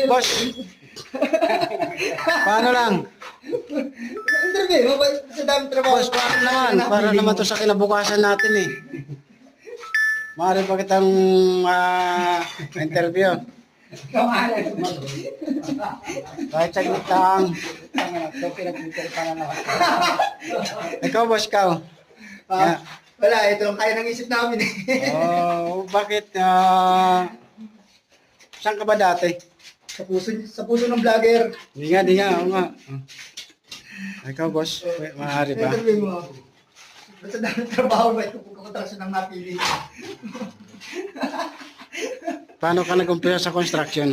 Boss! Paano lang? Interview mo ba sa daming trabaho? Boss, paano naman? Para naman to sa kinabukasan natin eh. Maaari pa kitang interview. Kahit saglit lang. Ikaw, boss, ikaw. Ah, wala, ito lang kaya ng isip namin eh. Oh, bakit? Saan ka ba dati? Sa puso ng vlogger. Di nga, oo nga. Ikaw, boss, maaari ba? Interview mo. Ba't sa daming trabaho ba ito pagkakontraksyon ng napili? Paano ka nag-umpisa sa construction?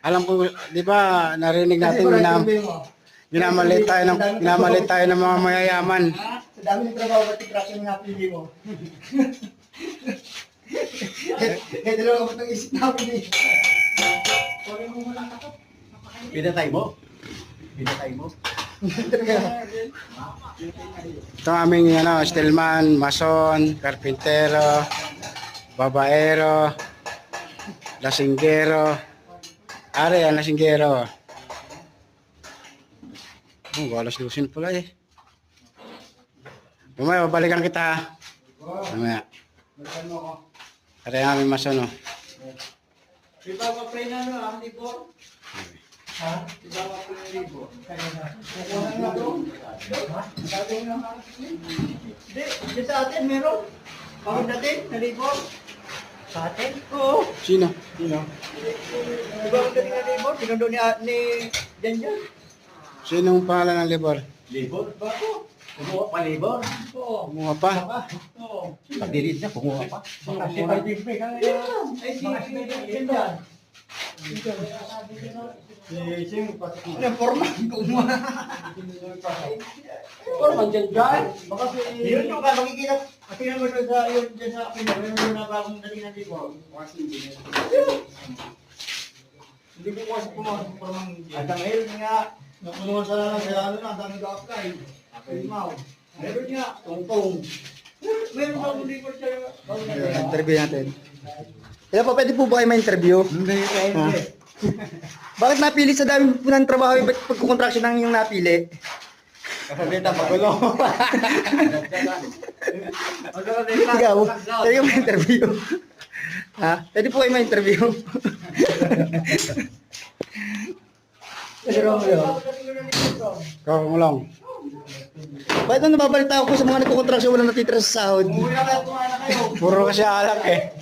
Alam ko, di ba, narinig natin Interview mo. ginamalit tayo ng mga mayayaman. Sa dami ng trabaho, ba't kontraksyon ng napili mo? Eh, dalawa ka ba itong isip namin eh? Pinatay mo? Pinatay mo? Ito ang aming stillman, mason, karpintero, babaero, lasinggero. Ari ang lasinggero. Oh, walas lusin pala eh. Mamaya, babalikan kita. Mamaya. Ari ang aming mason, oh. Di ba pa-pray na libor? Ha? Di ba pa-pray na libor? Kukuha na bro. Gagawin na Hindi, sa atin meron. Pagod natin, nalibor. Sa atin? Oo. Sino? Di ba ang dating nalibor? Pinundo ni Janjan. Sinong pangalan ng libor? Libor? Bako. Kumuha pa libor? Oo. Kumuha pa. Oo. Pag-delete na, kumuha pa. Baka si Pag-delete ka Ay, si Janjan. Ano, forman? Kumuha. Forman Janjan? Baka si... Yun yung makikita. Tingnan mo sa yun dyan sa akin. Meron na bagong dating nalibor. Hindi ko kasi kumuha sa forman. At ang ngayon nga, nakunuha sa ano na, ang daming gakay. Limaw. Meron nga, tungtong. Meron ba kung libor siya? Interview natin. Kaya pa pwede po ba kayo ma-interview? Hindi. Bakit napili sa dami po ng trabaho yung pagkukontraksyon ng yung napili? Kasalita pa gulo. Ikaw, pwede kayo ma-interview. Ha? Pwede po kayo ma-interview. Ikaw, mulong. Bakit nang nababalita ako sa mga nagkukontraksyon walang natitira sa sahod? Puro kasi alak eh.